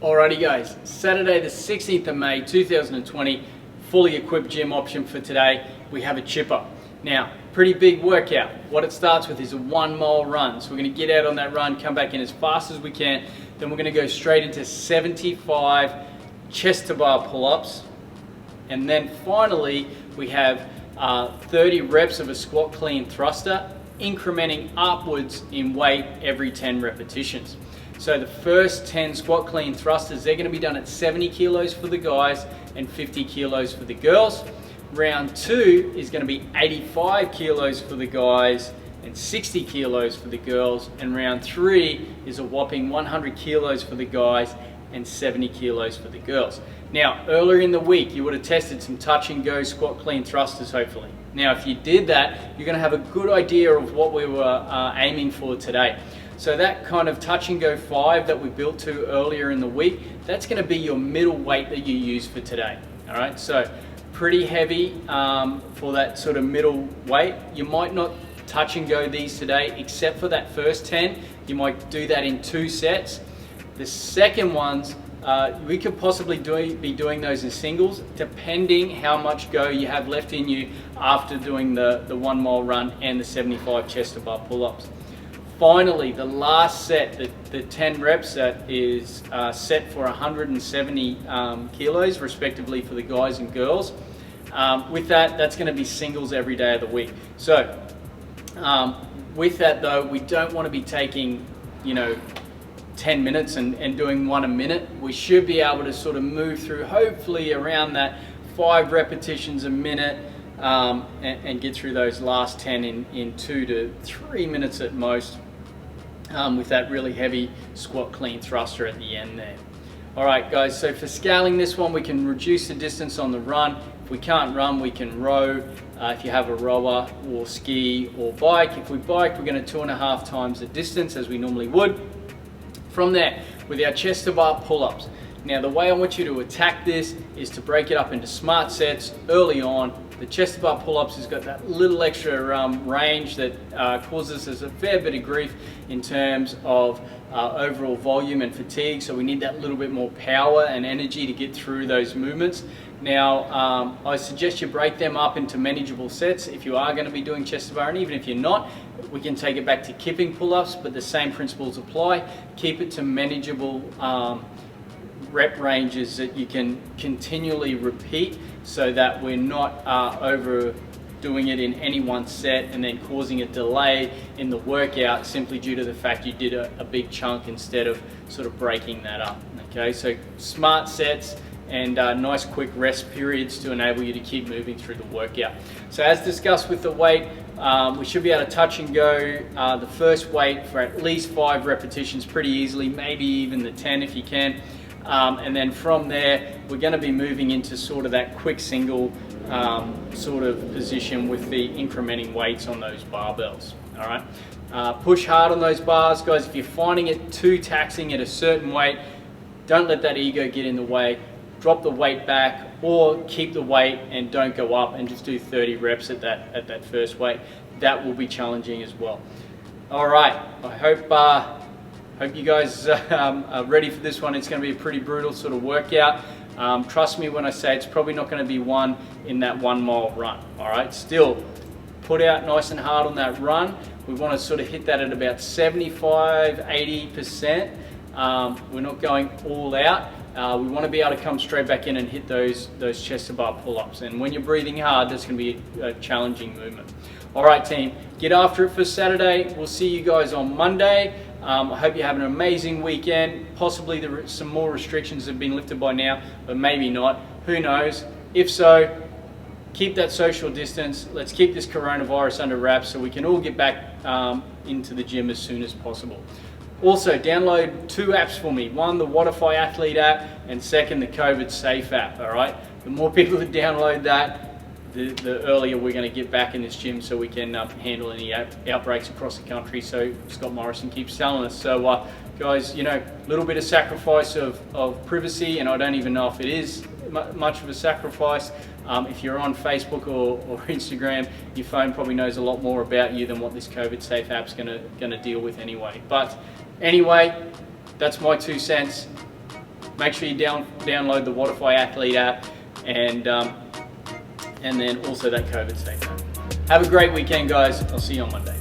Alrighty guys, Saturday the 16th of May 2020, fully equipped gym option for today. We have a chipper. Now, pretty big workout. What it starts with is a 1 mile run. So we're going to get out on that run, come back in as fast as we can. Then we're going to go straight into 75 chest to bar pull-ups. And then finally, we have 30 reps of a squat clean thruster, incrementing upwards in weight every 10 repetitions. So the first 10 squat clean thrusters, they're going to be done at 70 kilos for the guys and 50 kilos for the girls. Round 2 is going to be 85 kilos for the guys and 60 kilos for the girls. And round 3 is a whopping 100 kilos for the guys and 70 kilos for the girls. Now, earlier in the week, you would have tested some touch and go squat clean thrusters, hopefully. Now, if you did that, you're going to have a good idea of what we were aiming for today. So that kind of touch and go 5 that we built to earlier in the week, that's going to be your middle weight that you use for today. All right, so pretty heavy for that sort of middle weight. You might not touch and go these today, except for that first 10. You might do that in 2 sets. The second ones, we could possibly be doing those in singles, depending how much go you have left in you after doing the 1 mile run and the 75 chest to bar pull-ups. Finally, the last set, the 10 reps, that is set for 170 kilos respectively for the guys and girls. With that, that's going to be singles every day of the week. So with that though, we don't want to be taking 10 minutes and doing 1 a minute. We should be able to sort of move through hopefully around that 5 repetitions a minute and get through those last 10 in 2 to 3 minutes at most. With that really heavy squat clean thruster at the end there. Alright guys, so for scaling this one, we can reduce the distance on the run. If we can't run, we can row. If you have a rower or ski or bike. If we bike, we're going to 2.5 times the distance as we normally would. From there, with our chest to bar pull-ups. Now the way I want you to attack this is to break it up into smart sets early on. The chest to bar pull-ups has got that little extra range that causes us a fair bit of grief in terms of overall volume and fatigue, so we need that little bit more power and energy to get through those movements. Now, I suggest you break them up into manageable sets if you are going to be doing chest to bar, and even if you're not, we can take it back to kipping pull-ups, but the same principles apply. Keep it to manageable rep ranges that you can continually repeat so that we're not overdoing it in any one set and then causing a delay in the workout simply due to the fact you did a big chunk instead of sort of breaking that up. Okay, so smart sets and nice quick rest periods to enable you to keep moving through the workout. So as discussed with the weight, we should be able to touch and go the first weight for at least 5 repetitions pretty easily, maybe even the 10 if you can. And then from there, we're going to be moving into sort of that quick single sort of position with the incrementing weights on those barbells. All right, push hard on those bars, guys. If you're finding it too taxing at a certain weight, don't let that ego get in the way. Drop the weight back, or keep the weight and don't go up and just do 30 reps at that first weight. That will be challenging as well. All right, I hope you guys are ready for this one. It's going to be a pretty brutal sort of workout. Trust me when I say it's probably not going to be one in that 1 mile run. All right, still put out nice and hard on that run. We want to sort of hit that at about 75–80%. We're not going all out. We want to be able to come straight back in and hit those chest to bar pull-ups. And when you're breathing hard, that's going to be a challenging movement. All right, team, get after it for Saturday. We'll see you guys on Monday. I hope you have an amazing weekend. Possibly some more restrictions have been lifted by now, but maybe not. Who knows? If so, keep that social distance. Let's keep this coronavirus under wraps so we can all get back into the gym as soon as possible. Also, download 2 apps for me. One, the Wodify Athlete app, and second, the COVID Safe app. All right. The more people that download that, the earlier we're going to get back in this gym so we can handle any outbreaks across the country, so Scott Morrison keeps telling us. So guys, a little bit of sacrifice of privacy, and I don't even know if it is much of a sacrifice. If you're on Facebook or Instagram, your phone probably knows a lot more about you than what this COVID Safe app's going to deal with anyway. But anyway, that's my 2 cents. Make sure you download the Waterfly Athlete app, and then also that COVID safe app. Have a great weekend, guys. I'll see you on Monday.